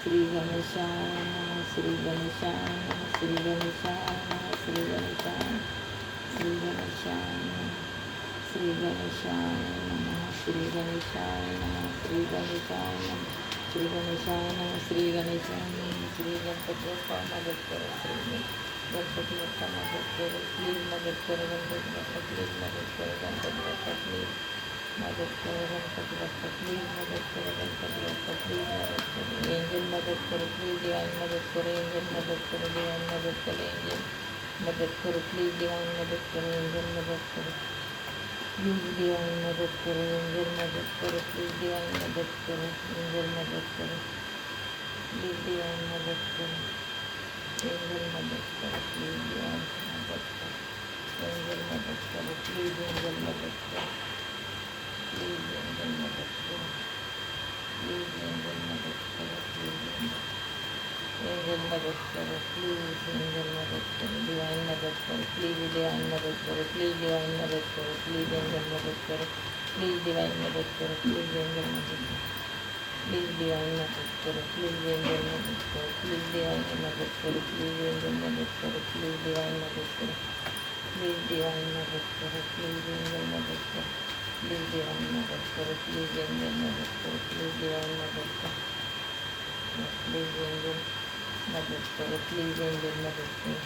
श्री गणेशाय नमः श्री गणेशाय नमः श्री गणेशाय नमः श्री गणेशाय श्री गणेशाय नमः श्री गणेशाय नमः श्री गणेशाय नमः श्री गणेशाय नमः श्री गणेशाय नमः श्री गणेशाय नमः श्री गणपती बाप्पा मदत करो श्री गणपती बाप्पा मदत करो प्लीज मदत करो गणपती बाप्पा प्लीज मदत करो गणपती बाप्पा प्लीज मदत करो गणपती बाप्पा प्लीज मदत करो गणपती बाप्पा प्लीज मदत करो एंजल मदद करो प्लीज डिवाइन मदद करो एंजल मदद करो डिवाइन मदद करो एंजल मदद करो प्लीज डिवाइन मदद करो एंजल मदद करो प्लीज डिवाइन मदद करो एंजल मदद करो प्लीज डिवाइन मदद करो एंजल मदद करो प्लीज डिवाइन मदद करो एंजल मदद करो प्लीज डिवाइन मदद करो एंजल मदद करो प्लीज एंजल मदद करो प्लीज एंजल मदद करो प्लीज एंजल मदद करो प्लीज एंजल मदद करो प्लीज एंजल मदद करो डिवाइन मदद करो प्लीज डिवाइन मदद करो प्लीज डिवाइन मदद करो प्लीज एंजल मदद करो प्लीज डिवाइन मदद करो प्लीज एंजल मदद करो प्लीज डिवाइन मदद करो प्लीज एंजल मदद करो प्लीज डिवाइन मदद करो प्लीज एंजल मदद करो प्लीज डिवाइन मदद करो प्लीज डिवाइन मदद करो प्लीज एंजल मदद करो प्लीज डिवाइन मदद करो प्लीज एंजल मदद करो प्लीज डिवाइन मदद करो प्लीज एंजल मदद करो प्लीज एंजल मदद करो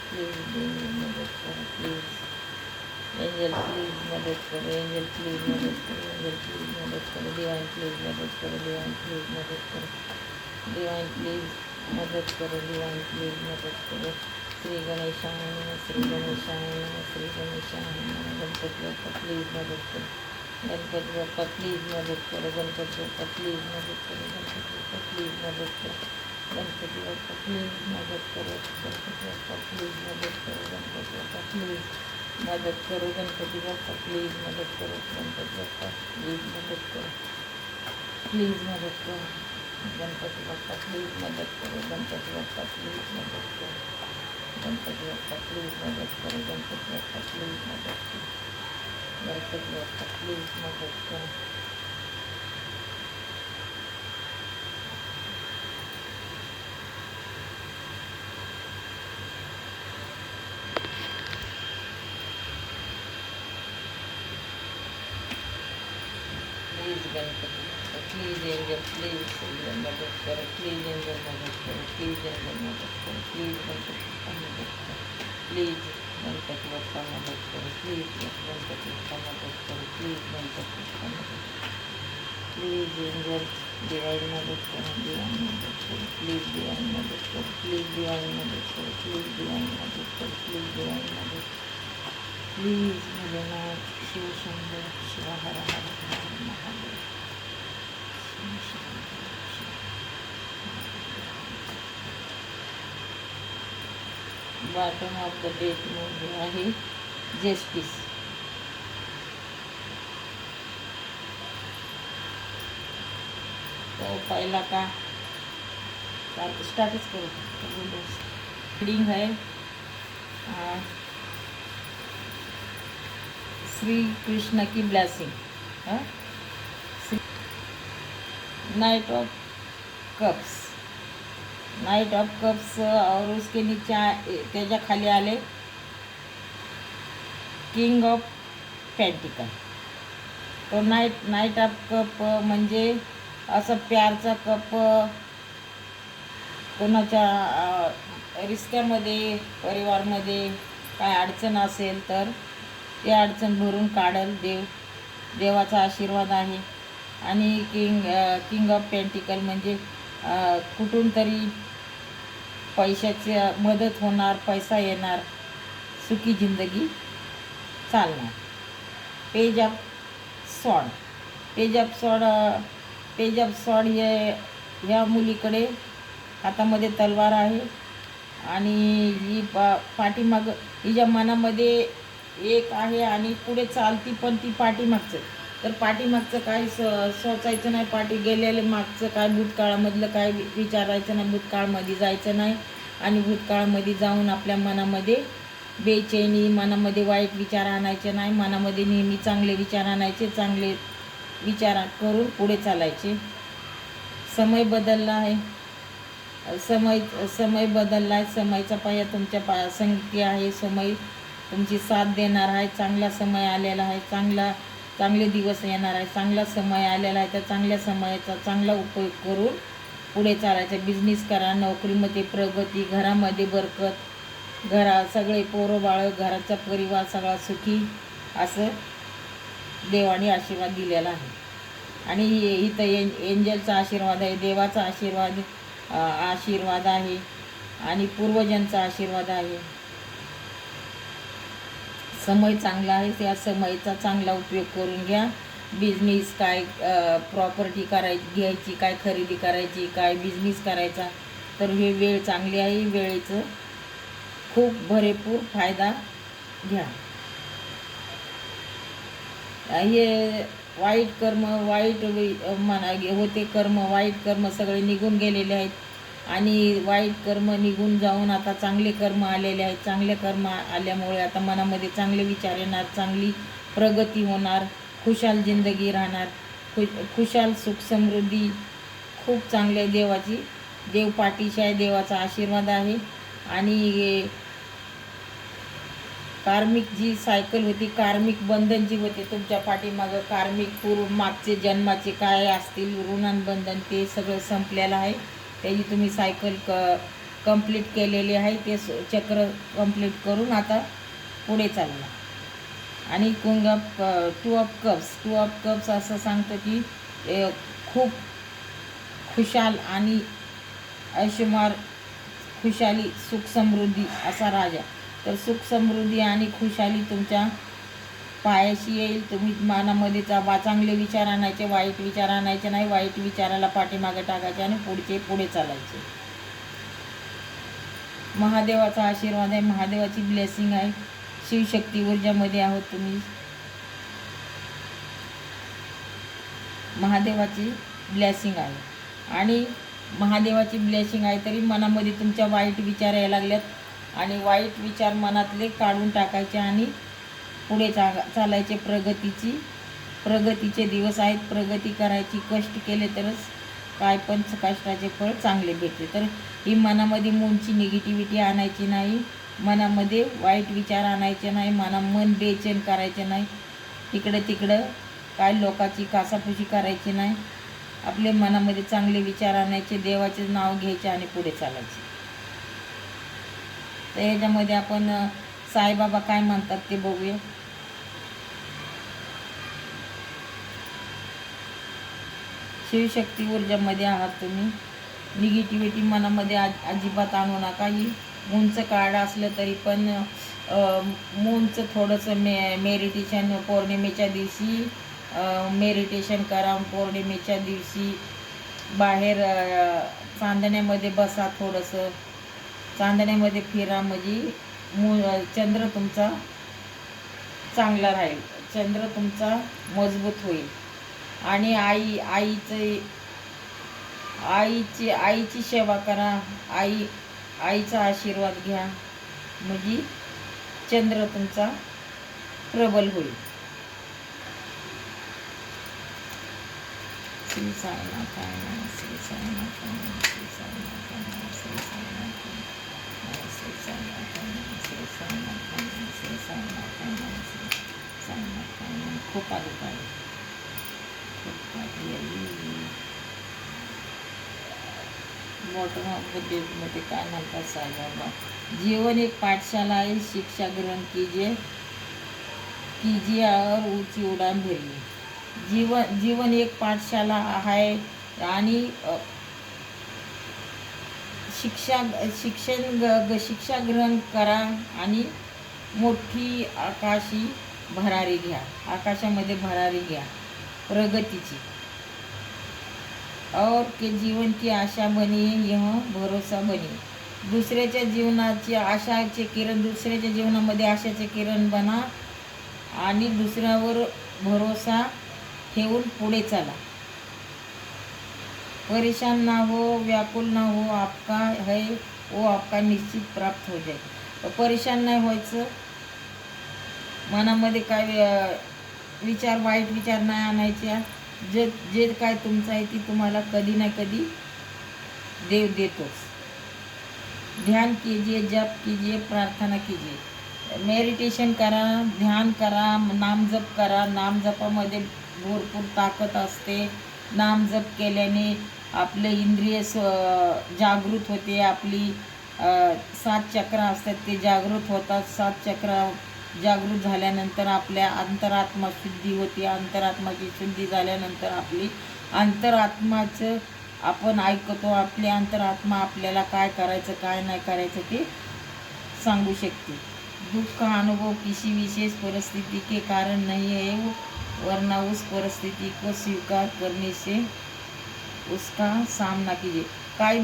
प्लीज एंजल मदद करो प्लीज एंजल प्लीज मदद करो एंजल प्लीज मदद करो एंजल प्लीज मदद करो डिवाइन प्लीज मदद करो डिवाइन प्लीज मदद करो डिवाइन प्लीज मदद करो डिवाइन प्लीज मदद करो श्री गणेशाय नमः श्री गणेशाय नमः श्री गणेशाय नमः गणपति बाप्पा प्लीज मदद करो गणपति बाप्पा प्लीज मदद करो गणपति बाप्पा प्लीज मदद करो गणपति बाप्पा प्लीज मदद करो गणपति बाप्पा प्लीज मदद करो गणपति बाप्पा प्लीज मदद करो गणपति बाप्पा प्लीज मदद करो गणपति बाप्पा प्लीज मदद करो गणपति बाप्पा प्लीज मदद करो प्लीज मदद करो गणपति बाप्पा प्लीज मदद करो गणपति बाप्पा प्लीज मदद करो गणपति बाप्पा प्लीज मदद करो गणपति बाप्पा प्लीज मदद करो गणपति बाप्पा प्लीज मदद करो please Ganpati Bappa please angel please मदद करो प्लीज एंजल मदद करो प्लीज एंजल मदद करो प्लीज गणपति बाप्पा मदद करो प्लीज गणपति बाप्पा मदद करो प्लीज गणपति बाप्पा मदद करो प्लीज गणपति बाप्पा मदद करो प्लीज एंजल डिवाइन मदद करो डिवाइन मदद करो प्लीज डिवाइन मदद करो प्लीज डिवाइन मदद करो प्लीज डिवाइन मदद करो प्लीज डिवाइन मदद please Bholenath Shiva Shambho Shiva Har Har Har Mahadev Shiva Shambho Shiva bottom of the date मध्ये आहे जस्टिस तो पहिला का स्टार्टच करू रीडिंग है श्री कृष्ण की blessing Knight of cups Knight of cups और उसके नीचे त्याच्या खाली आले किंग ऑफ पेंटिकल तो नाइट ऑफ कप म्हणजे असं प्यारचा कप कोणाच्या रिश्त्यामध्ये परिवारमध्ये काय अडचण असेल तर ते अडचण भरून काढल देवाचा आशीर्वाद आहे आणि किंग ऑफ पेंटिकल म्हणजे कुठून तरी पैशाची मदत होणार पैसा येणार सुखी जिंदगी चालणार पेज ऑफ सॉर्ड ह्या मुलीकडे हातामध्ये तलवार आहे आणि ही पाठीमाग हिच्या मनामध्ये एक आहे आणि पुढे चालती पण ती पाठीमागचं तर पाठीमागचं काय सोचायचं नाही गेलेले मागचं काय भूतकाळामधलं काय विचारायचं नाही भूतकाळामध्ये जायचं नाही आणि भूतकाळामध्ये जाऊन आपल्या मनामध्ये बेचैनी मनामध्ये वाईट विचार आणायचे नाही मनामध्ये नेहमी चांगले विचार आणायचे चांगले विचार करून पुढे चालायचे समय बदलला आहे समय समय बदलला आहे. समयचा पाया तुमच्या संगती आहे. समय तुमची साथ देणार आहे. चांगला समय आलेला आहे. चांगले दिवस येणार आहे. चांगला समय आलेला आहे. त्या चांगल्या समयाचा चांगला उपयोग करून पुढे चालायचं. बिझनेस करा, नोकरीमध्ये प्रगती, घरामध्ये बरकत, सगळे पोरं बाळं, घराचा परिवार सगळा सुखी असं देवाने आशीर्वाद दिलेला आहे. आणि इथं एंजलचा आशीर्वाद आहे, देवाचा आशीर्वाद आहे आणि पूर्वजांचा आशीर्वाद आहे. समय चांगला आहे. त्या समयचा चांगला उपयोग करून घ्या. बिझनेस काय, प्रॉपर्टी घ्यायची, काय खरेदी करायची, काय बिझनेस करायचा, तर हे वेळ चांगली आहे. वेळेचं खूप भरपूर फायदा घ्या. हे वाईट कर्म, वाईट होते कर्म, वाईट कर्म सगळे निघून गेलेले आहेत आणि वाईट कर्म निघून जाऊन आता चांगले कर्म आलेले आहेत. चांगले कर्म आल्यामुळे आता मनामध्ये चांगले विचार येणार, चांगली प्रगती होणार, खुशाल जिंदगी राहणार, खुशाल सुख समृद्धी खूप चांगले देव पाठीशी आहे. देवाचा आशीर्वाद आहे. आणि कार्मिक जी सायकल होती, कार्मिक बंधन जी होते तुमच्या पाठीमागं, कार्मिक मागचे जन्माचे काय असतील ऋणांबंधन, ते सगळं संपलेलं आहे. त्याची तुम्ही सायकल कंप्लीट केलेली आहे. ते चक्र कंप्लीट करून आता पुढे चालला. आणि टू ऑफ कप्स असं सांगतं की खूप खुशाल आणि ऐशोमार, खुशाली, सुख समृद्धी असा राजा. तर सुख समृद्धी आणि खुशाली तुमच्या पायाशी येईल. तुम्ही मनामध्ये चांगले विचार आणायचे, वाईट विचार आणायचे नाही. वाईट विचाराला पाठीमागे टाकायचे आणि पुढे चालायचे. महादेवाचा आशीर्वाद आहे, महादेवाची ब्लेसिंग आहे. शिवशक्ती ऊर्जामध्ये आहोत तुम्ही. महादेवाची ब्लेसिंग आहे आणि महादेवाची ब्लेसिंग आहे. तरी मनामध्ये तुमच्या वाईट विचार यायला लागल्यात आणि वाईट विचार मनातले काढून टाकायचे आणि पुढे चालायचे. प्रगतीचे दिवस आहेत. प्रगती करायची, कष्ट केले तरच काय पण कष्टाचे फळ चांगले भेटते. तर ही मनामध्ये मूळची निगेटिव्हिटी आणायची नाही, मनामध्ये वाईट विचार आणायचे नाही, मन बेचैन करायचे नाही, तिकडं काय लोकांची कासापुशी करायची नाही. आपले मनामध्ये चांगले विचार आणायचे, देवाचे नाव घ्यायचे आणि पुढे चालायचे. तर ह्याच्यामध्ये आपण साईबाबा काय म्हणतात ते बघूया. शिवशक्ती ऊर्जामध्ये आहात तुम्ही. निगेटिव्हिटी मनामध्ये अजिबात आणू नका. ही मूनचं कार्ड असलं तरी पण मूनचं थोडंसं मेडिटेशन पौर्णिमेच्या दिवशी मेडिटेशन करा. पौर्णिमेच्या दिवशी बाहेर चांदण्यामध्ये बसा, थोडंसं चांदण्यामध्ये फिरा, म्हणजे चंद्र तुमचा चांगला राहील, चंद्र तुमचा मजबूत होईल. आणि आईची सेवा करा, आईचा आशीर्वाद घ्या, म्हणजे चंद्र तुमचा प्रबल होईल. श्री साईनाथ, श्री साईनाथ, श्री साईनाथ, श्री साईनाथ, श्री साईनाथ, श्री साईनाथ, श्री साईनाथ, श्री साईनाथ. खूप अधिक आहे, खूप बॉटम ऑफ द पेजमध्ये काय म्हणतात साईबाबा. जीवन एक पाठशाला आहे, शिक्षा ग्रहण कीजिए और ऊंची उडान भरिए. जीवन एक पाठशाला आहे आणि शिक्षा ग्रहण करा आणि मोठी आकाशामध्ये भरारी घ्या प्रगतीची. और के जीवन की आशा बनिए, यह भरोसा बनिए. दुसऱ्याच्या जीवनाची आशाचे किरण, दुसऱ्याच्या जीवनामध्ये आशाचे किरण बना आणि दुसऱ्यावर भरोसा ठेवून पुढे चला. परेशान ना हो, व्याकुल ना हो, आपका है वो आपका निश्चित प्राप्त हो जाए. परेशान नाही व्हायचं, मनामध्ये काय विचार, वाईट विचार नाही आणायचे. जे काय तुमचं आहे ती तुम्हाला कधी ना कधी देव देतोच. ध्यान कीजिए, जप कीजिए, प्रार्थना कीजिए, मेडिटेशन करा, ध्यान करा, नामजप करा. नामजपामध्ये भरपूर ताकद असते. नामजप केल्याने आपले इंद्रिय जागृत होते. आपली 7 चक्र असतात ते जागृत होतात. 7 चक्र जागृत झाल्यानंतर आपल्या अंतरात्मा शुद्धी होते. अंतरात्माची शुद्धी झाल्यानंतर आपली अंतरात्माचं आपण ऐकतो. आपली अंतरात्मा आपल्याला काय करायचं काय नाही करायचं ते सांगू शकते. दुख का अनुभव किसी विशेष परिस्थिति के कारण नहीं है, वरना उस परिस्थिति को स्वीकार करने से उसका सामना कीजिए. काही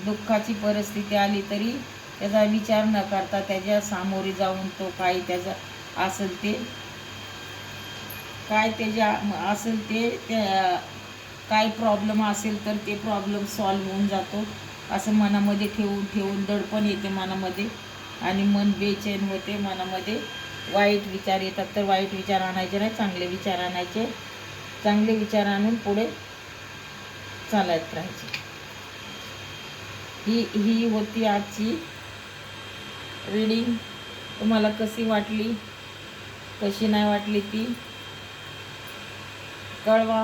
दुःखाची परिस्थिती आली तरी त्याचा विचार न करता त्याच्या सामोरे जाऊन तो काय त्याचा असेल ते काय त्याच्या असेल ते काय प्रॉब्लेम असेल तर ते प्रॉब्लेम सॉल्व्ह होऊन जातो असं मनामध्ये ठेवून दडपण येते मनामध्ये आणि मन बेचैन होते. मनामध्ये वाईट विचार येतात तर वाईट विचार आणायचे नाही, चांगले विचार आणायचे. चांगले विचार आणून पुढे चालत राहायचे. ही होती आजची रीडिंग. तुम्हाला कशी वाटली कशी नाही वाटली ती कळवा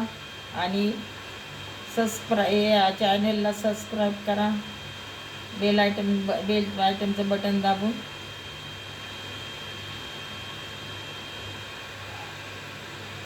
आणि चॅनलला सबस्क्राईब करा. बेल आयटमचं बटन दाबून